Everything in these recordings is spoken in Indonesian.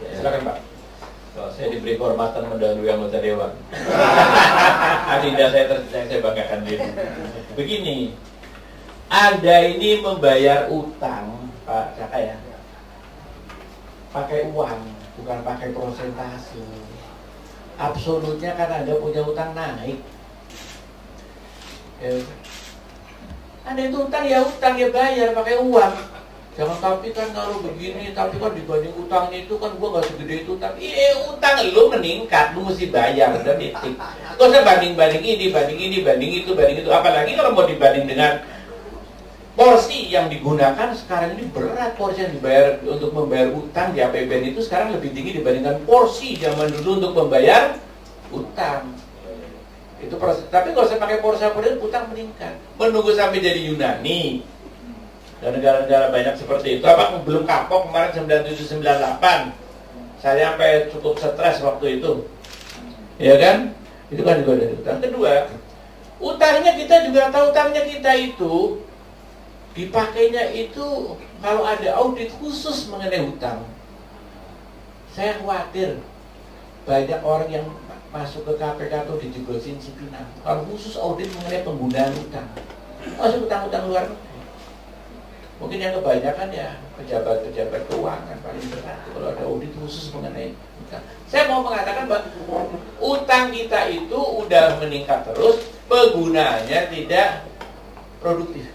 Ya, silakan Pak. Kalau saya diberi kehormatan mendahului anggota dewan. Adinda saya banggakan diri. Begini, Anda ini membayar utang, Pak Caka ya, pakai uang, bukan pakai persentase. Absolutnya kan Anda punya utang naik. Ya. Anda itu utang ya bayar pakai uang. Jangan tapi kan kalau begini, tapi kan dibanding utangnya itu kan gua nggak segede itu, tapi utang lu meningkat, lu mesti bayar, udah titik. Gak usah banding ini, banding itu. Apalagi kalau mau dibanding dengan porsi yang digunakan sekarang ini berat, porsi yang dibayar untuk membayar utang di APBN itu sekarang lebih tinggi dibandingkan porsi zaman dulu untuk membayar utang. Itu proses, tapi kalau saya pakai porsi APBN utang meningkat. Menunggu sampai jadi Yunani. Dan negara-negara banyak seperti itu. Apa belum kapok kemarin 97-98. Saya sampai cukup stres waktu itu. Ya kan? Itu kan juga dari utang. Kedua, utangnya kita juga tahu, utangnya kita itu dipakainya itu kalau ada audit khusus mengenai utang. Saya khawatir banyak orang yang masuk ke KPK atau dijeblosin Cipinang kalau khusus audit mengenai penggunaan utang. Masuk utang-utang luar negeri. Mungkin yang kebanyakan ya pejabat-pejabat keuangan paling berat kalau ada audit khusus mengenai utang. Saya mau mengatakan bahwa utang kita itu udah meningkat terus, penggunaannya tidak produktif.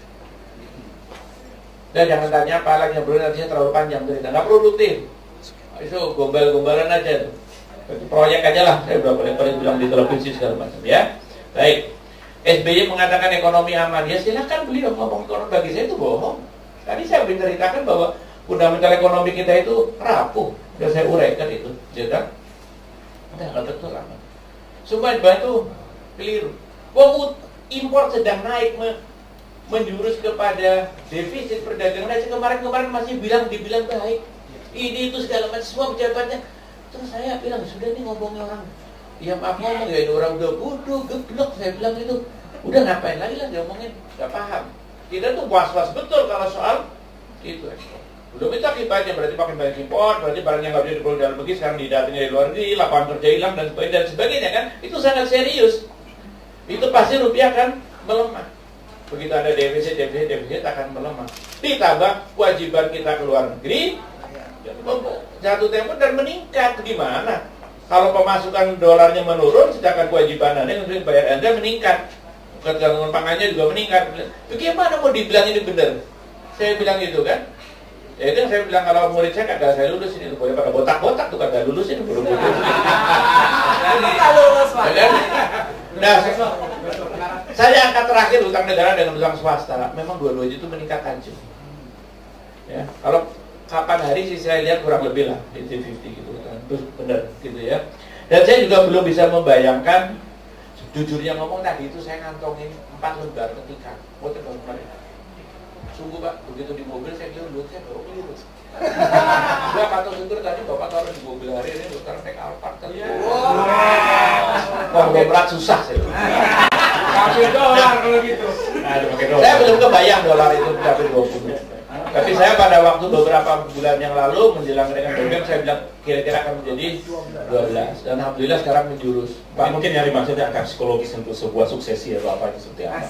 Dan jangan tanya apa lagi yang belum, nantinya terlalu panjang cerita, nggak produktif. Itu gombal-gombalan aja tuh. Proyek aja lah, saya udah paling bilang di televisi segala macam ya. Baik, SBY mengatakan ekonomi aman, ya silakan beliau ngomong ekonomi, bagi saya itu bohong. Tadi saya berceritakan bahwa fundamental ekonomi kita itu rapuh, sudah saya uraikan itu, ya kan? Nggak betul aman. Semua itu keliru. Bahwa impor sedang naik, menjurus kepada defisit perdagangan. Saya kemarin masih dibilang baik. Ini itu segala macam, semua pejabatnya. Terus saya bilang, sudah nih ngomongnya orang, ya maaf ngomong ya, ini orang udah bodoh, geblok, saya bilang itu. Udah ngapain lagi lah ngomongin, nggak paham. Kita tuh was-was betul kalau soal itu ekspor. Belum itu akibatnya berarti makin banyak impor, berarti barang yang nggak bisa diproduksi dalam negeri sekarang didatangnya dari luar negeri, lapangan kerja hilang dan sebagainya kan? Itu sangat serius. Itu pasti rupiah akan melemah. Begitu ada defisit akan melemah. Ditambah kewajiban kita ke luar negeri jatuh tempo dan meningkat. Gimana? Kalau pemasukan dolarnya menurun, sedangkan kewajiban Anda yang harus bayar Anda meningkat. Ketegangan pangannya juga meningkat. Bagaimana mau dibilang ini benar? Saya bilang gitu kan. Ya itu yang saya bilang, kalau murid saya kagak saya lulus ini, boleh pada botak-botak tuh kagak lulus ini, buru-buru. Nah, saya angkat terakhir utang negara dengan utang swasta. Memang dua-duanya itu meningkat tajam. Ya, kalau kapan hari sih saya lihat kurang lebih lah 50-50 gitu kan. Terus benar gitu ya. Dan saya juga belum bisa membayangkan. Jujurnya ngomong tadi itu saya ngantongin 4 lembar ketika motor baru kemarin. Sungguh Pak, begitu di mobil saya kira saya baru keliru. Gua kata syukur tadi Bapak taruh di mobil hari ini sekarang naik Alphard kan. Wah, berat susah saya. Pakai dolar kalau gitu. Nah, pakai dolar. Saya belum kebayang dolar itu sampai 20. Tapi saya pada waktu beberapa bulan yang lalu menjelang kenaikan BBM saya bilang kira-kira akan menjadi 12 dan alhamdulillah sekarang menjurus. Pak mungkin nyari maksudnya angka psikologis untuk sebuah suksesi atau apa itu seperti apa?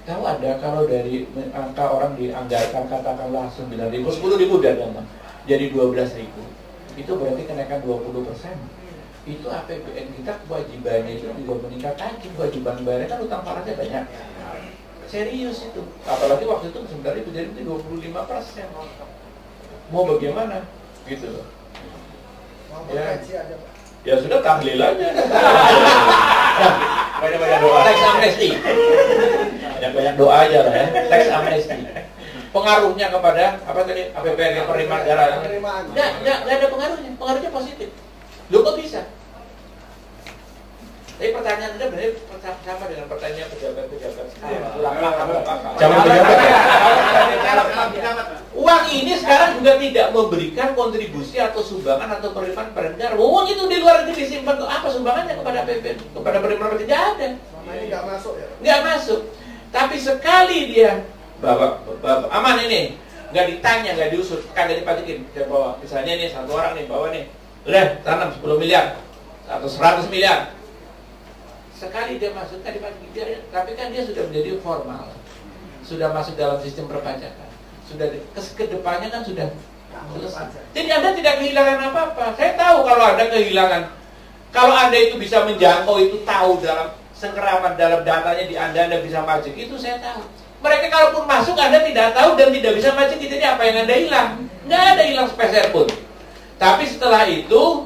Tahu ada kalau dari angka orang dianggarkan katakanlah 9.000, 10.000 dan jadi 12.000. Itu berarti kenaikan 20%. Itu APBN kita kewajibannya itu juga meningkat lagi, kewajiban bayarnya kan utang parahnya banyak. Serius itu, apalagi waktu itu sebenarnya itu jadi 25%. Mau bagaimana? Gitu loh. Ya sudah tahlil aja. Banyak-banyak doa. Tax amnesty. Banyak doa aja lah ya. Tax amnesty. Pengaruhnya kepada apa tadi? APBN penerimaan negara. Nggak ada pengaruhnya. Pengaruhnya positif. Loh kok bisa? Tapi pertanyaan Anda benar sama dengan pertanyaan pejabat-pejabat Jangan pejabat ya. Uang ini sekarang juga tidak memberikan kontribusi atau sumbangan atau penerimaan pada negara. Uang itu di luar negeri disimpan untuk apa sumbangannya kepada APBN, kepada penerimaan tidak ada. Ini nggak masuk ya? Nggak masuk. Tapi sekali dia Bapak aman ini nggak ditanya, nggak diusut, kagak dipajakin. Dia bawa, misalnya nih satu orang nih bawa nih, udah tanam 10 miliar atau 100 miliar. Sekali dia masuk kan dipajakin, tapi kan dia sudah menjadi formal, sudah masuk dalam sistem perpajakan, sudah kedepannya kan sudah selesai. Jadi Anda tidak kehilangan apa-apa. Saya tahu kalau Anda kehilangan, kalau Anda itu bisa menjangkau, itu tahu dalam sengkeraman dalam datanya di Anda bisa pajak, itu saya tahu. Mereka kalaupun masuk Anda tidak tahu dan tidak bisa pajak, jadi apa yang Anda hilang? Nggak ada hilang sepeser pun. Tapi setelah itu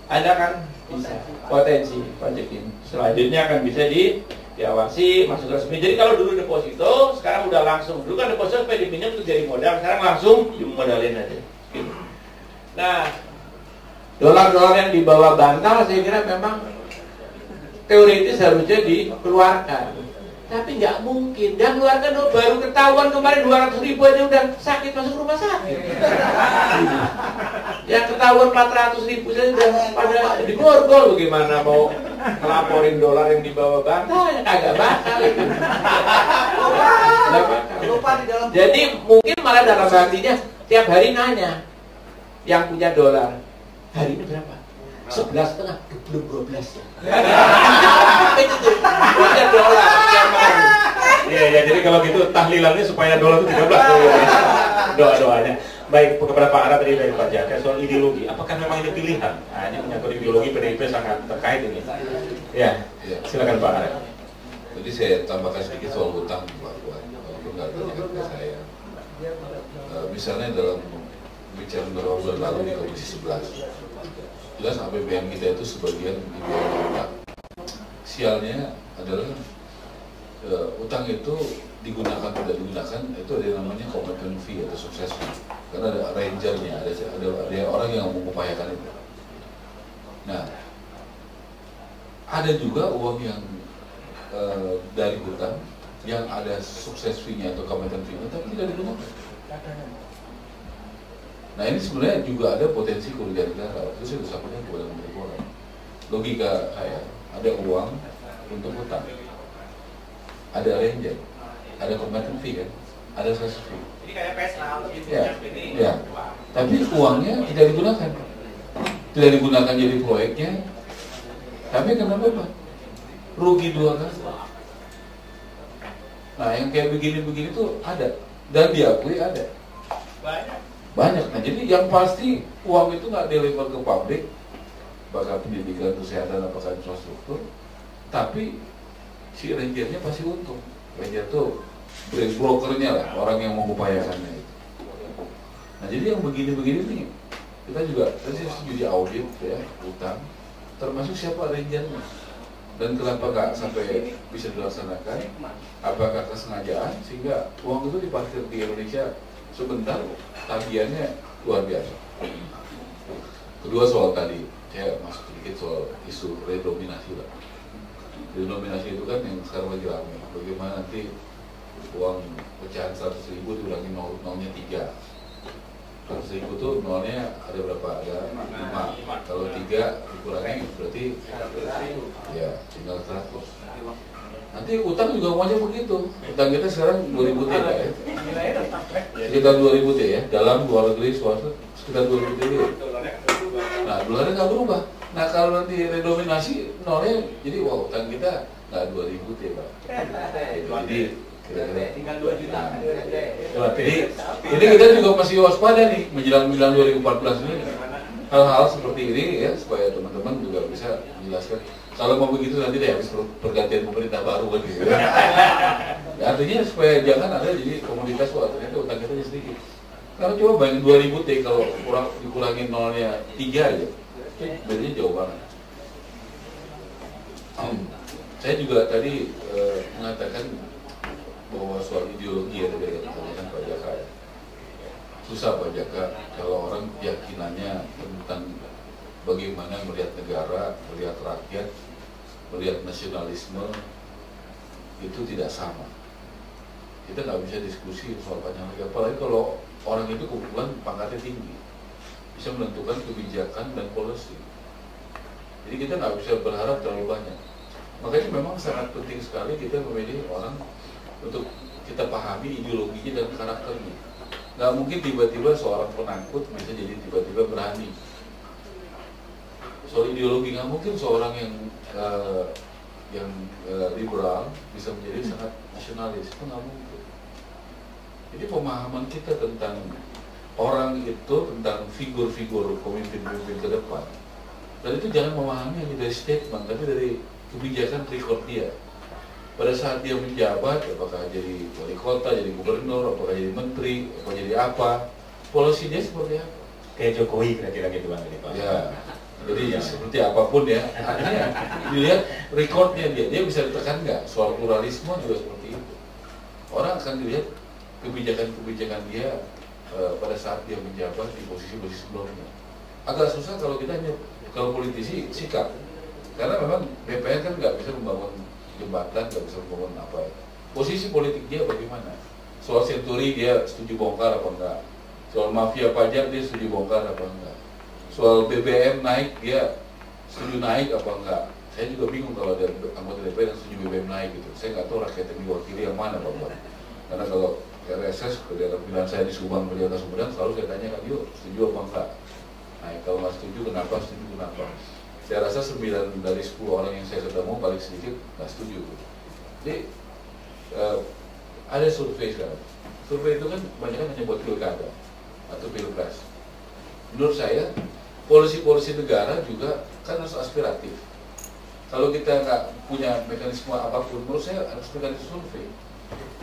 Anda kan bisa potensi pajakin. Selanjutnya akan bisa diawasi, masuk resmi. Jadi kalau dulu deposito, sekarang udah langsung. Dulu kan deposito supaya dipinjam untuk jadi modal, sekarang langsung dimodalin aja. Gitu. Nah, dolar-dolar yang dibawa bantal saya kira memang teoritis harusnya dikeluarkan, tapi nggak mungkin. Dan keluarkan baru ketahuan kemarin 200.000 aja udah sakit masuk rumah sakit. Ya ketahuan 400.000 saja udah pada digorgol, bagaimana mau ngelaporin dolar yang dibawa bantal? Ya kagak bakal itu. Jadi mungkin malah dalam hatinya tiap hari nanya yang punya dolar, hari ini berapa? 11,5, belum 12 ya. Itu tuh, punya dolar yang baru. Iya, ya, jadi kalau gitu tahlilannya supaya dolar itu 13 doa-doanya. Baik, kepada Pak Ara tadi dari Pak Jaka soal ideologi, apakah memang ini pilihan? Nah, ini menyangkut ideologi, PDIP sangat terkait ini. Ya, silakan Pak Ara. Jadi saya tambahkan sedikit soal hutang, Pak Puan, walaupun nggak tanyakan ke saya. Misalnya dalam bicara beberapa bulan lalu di Komisi 11, jelas APBN kita itu sebagian dibiayai utang. Sialnya adalah utang itu digunakan tidak digunakan itu ada yang namanya commitment fee atau sukses fee, karena ada rangernya, ada orang yang mengupayakan itu. Nah, ada juga uang yang dari hutang yang ada sukses fee-nya atau commitment fee-nya tapi tidak digunakan. Nah, ini sebenarnya juga ada potensi kerugian negara. Itu saya sudah sampaikan kepada Menteri Keuangan. Logika saya, ada uang untuk hutang, ada ranger, ada commitment fee kan, ada sukses fee. Jadi kayak PSA gitu ini. Ya. Tapi uangnya tidak digunakan. Tidak digunakan jadi proyeknya. Tapi kenapa Pak? Rugi 2 kali. Nah, yang kayak begini-begini tuh ada dan diakui ada. Banyak. Nah, jadi yang pasti uang itu nggak deliver ke pabrik, bakal pendidikan, kesehatan, apakah infrastruktur, tapi si rangernya pasti untung. Ranger tuh brain brokernya lah, orang yang mengupayakannya itu. Nah, jadi yang begini-begini nih, kita juga tadi studi audit ya, utang, termasuk siapa rangernya dan kenapa nggak sampai bisa dilaksanakan, apakah kesengajaan sehingga uang itu diparkir di Indonesia sebentar, tagihannya luar biasa. Kedua soal tadi, saya masuk sedikit soal isu redominasi lah. Redominasi itu kan yang sekarang lagi ramai. Bagaimana nanti uang pecahan 100.000 diulangi nolnya 3. 100.000 tuh nolnya ada berapa? Ada 5. Kalau 3 dikurangi berarti ya tinggal 100. Nanti utang juga maunya begitu. Utang kita sekarang 2000 T ya. Sekitar 2000 T ya. Dalam luar negeri swasta sekitar 2000 T. Nah, dolarnya nggak berubah. Nah, kalau nanti redominasi nolnya, jadi wah utang kita nggak 2000 T Pak. Jadi kira-kira tinggal 2 juta. Jadi ini kita juga masih waspada nih menjelang 2014 ini. Hal-hal seperti ini ya supaya teman-teman juga bisa menjelaskan. Kalau mau begitu nanti deh habis pergantian pemerintah baru kan gitu. Ya, artinya supaya jangan ada jadi komoditas wah ternyata utang kita sedikit. Karena coba bayangin 2000 T kalau dikurangin nolnya 3 aja, bedanya jauh banget. Saya juga tadi mengatakan bahwa soal ideologi ya dari yang ditanyakan Pak Jaka ya. Susah Pak Jaka kalau orang keyakinannya tentang bagaimana melihat negara, melihat rakyat, melihat nasionalisme itu tidak sama. Kita nggak bisa diskusi soal panjang lagi, apalagi kalau orang itu kebetulan pangkatnya tinggi, bisa menentukan kebijakan dan policy. Jadi kita nggak bisa berharap terlalu banyak. Makanya memang sangat penting sekali kita memilih orang untuk kita pahami ideologinya dan karakternya. Nggak mungkin tiba-tiba seorang penakut bisa jadi tiba-tiba berani. Soal ideologi nggak mungkin seorang yang liberal bisa menjadi sangat nasionalis, itu nggak mungkin. Jadi pemahaman kita tentang orang itu, tentang figur-figur pemimpin-pemimpin ke depan, dan itu jangan memahami hanya dari statement, tapi dari kebijakan record dia. Pada saat dia menjabat, apakah jadi wali kota, jadi gubernur, apakah jadi menteri, apakah jadi apa, polisi dia seperti apa? Kayak Jokowi kira-kira gitu Bang. Ya, jadi seperti apapun ya, artinya dilihat recordnya dia bisa ditekan nggak? Soal pluralisme juga seperti itu. Orang akan dilihat kebijakan-kebijakan dia pada saat dia menjabat di posisi-posisi sebelumnya. Agak susah kalau kita hanya, kalau politisi sikap, karena memang BPN kan nggak bisa membangun jembatan, nggak bisa membangun apa ya. Posisi politik dia bagaimana? Soal senturi dia setuju bongkar apa enggak? Soal mafia pajak dia setuju bongkar apa enggak? Soal BBM naik dia setuju naik apa enggak? Saya juga bingung kalau ada anggota DPR yang setuju BBM naik gitu. Saya nggak tahu rakyat yang diwakili yang mana Bapak. Karena kalau RSS ke daerah pilihan saya di Subang, di atas Sumedang, selalu saya tanya kan, yuk setuju apa enggak? Nah, kalau nggak setuju kenapa? Setuju kenapa? Saya rasa 9 dari 10 orang yang saya ketemu paling sedikit nggak setuju. Jadi ada survei sekarang. Survei itu kan banyak hanya buat pilkada atau pilpres. Menurut saya polisi-polisi negara juga kan harus aspiratif. Kalau kita nggak punya mekanisme apapun, menurut saya harus mekanisme survei.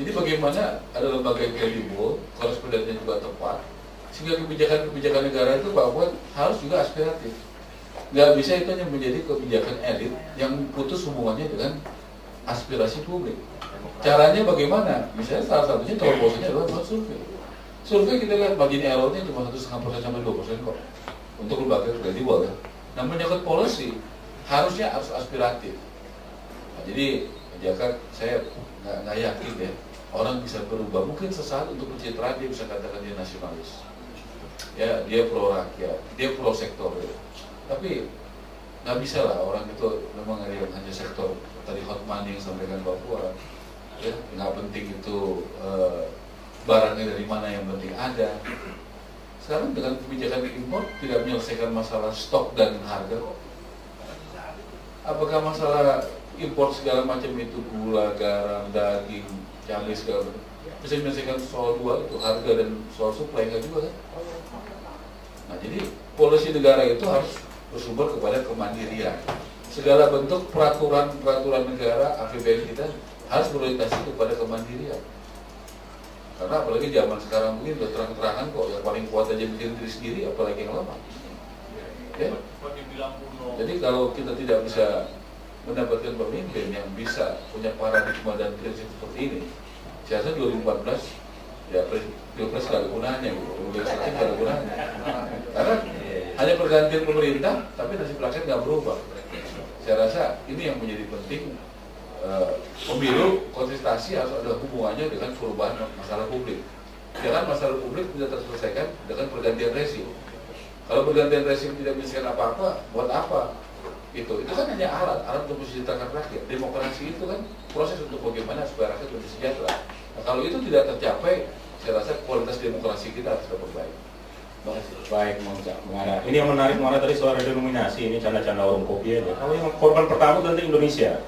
Jadi bagaimana ada lembaga yang kredibel, korespondennya juga tepat, sehingga kebijakan-kebijakan negara itu bahwa harus juga aspiratif. Nggak bisa itu hanya menjadi kebijakan elit yang putus hubungannya dengan aspirasi publik. Caranya bagaimana? Misalnya salah satunya terobosannya adalah buat survei. Survei kita lihat margin errornya cuma 1,5% sampai 2% kok untuk lembaga kredibel ya. Nah, menyangkut policy harusnya harus aspiratif. Nah, jadi kebijakan saya nggak yakin ya orang bisa berubah. Mungkin sesaat untuk pencitraan dia bisa katakan dia nasionalis, ya dia pro rakyat, dia pro sektor ya. Tapi nggak bisa lah orang itu memang ada yang hanya sektor tadi hot money yang sampaikan Papua ya, nggak penting itu barangnya dari mana, yang penting ada. Sekarang dengan kebijakan impor tidak menyelesaikan masalah stok dan harga kok. Apakah masalah impor segala macam itu gula, garam, daging, cabai segala macam bisa menyelesaikan soal dua itu harga dan soal supply? Enggak juga kan? Nah, jadi polisi negara itu harus bersumber kepada kemandirian. Segala bentuk peraturan negara, APBN kita harus berorientasi kepada kemandirian. Karena apalagi zaman sekarang mungkin udah terang-terangan kok, yang paling kuat aja bikin diri sendiri, apalagi yang lama. Ya? Jadi kalau kita tidak bisa mendapatkan pemimpin yang bisa punya paradigma dan prinsip seperti ini, saya rasa 2014 ya pilpres gak ada gunanya, legislatif gak ada gunanya. Karena hanya pergantian pemerintah, tapi nasib rakyat nggak berubah. Saya rasa ini yang menjadi penting. Pemilu kontestasi harus ada hubungannya dengan perubahan masalah publik. Jangan masalah publik tidak terselesaikan dengan pergantian rezim. Kalau pergantian rezim tidak menyelesaikan apa-apa, buat apa? Itu kan hanya alat untuk mensejahterakan rakyat. Demokrasi itu kan proses untuk bagaimana supaya rakyat lebih sejahtera. Nah, kalau itu tidak tercapai, saya rasa kualitas demokrasi kita harus diperbaiki. Baik, Mengarah. Ini yang menarik Mengarah tadi soal redenominasi, ini canda-canda warung kopi aja. Kalau yang korban pertama nanti Indonesia,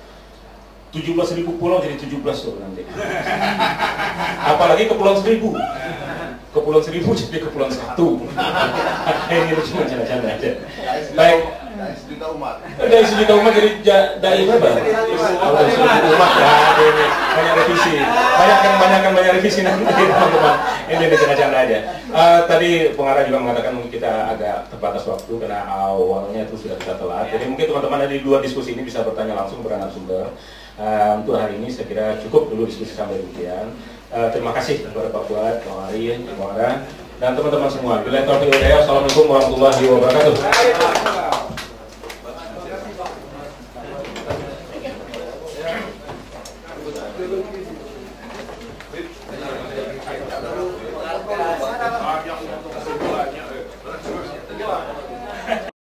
17.000 pulau jadi 17 tuh nanti. Apalagi Kepulauan Seribu. Kepulauan Seribu jadi Kepulauan Satu. Ini cuma canda-canda aja. Baik. Dari sejuta umat jadi dari berapa? Dari sejuta umat ya. Banyak revisi. Banyak revisi nanti teman-teman. Ini canda-canda aja. Tadi pengarah juga mengatakan mungkin kita agak terbatas waktu karena awalnya itu sudah kita telat. Jadi mungkin teman-teman di luar diskusi ini bisa bertanya langsung kepada narasumber. Untuk hari ini saya kira cukup dulu diskusi sampai demikian. Terima kasih kepada Pak Fuad, Pak Ari, Pak Ara, dan teman-teman semua. Assalamualaikum warahmatullahi wabarakatuh.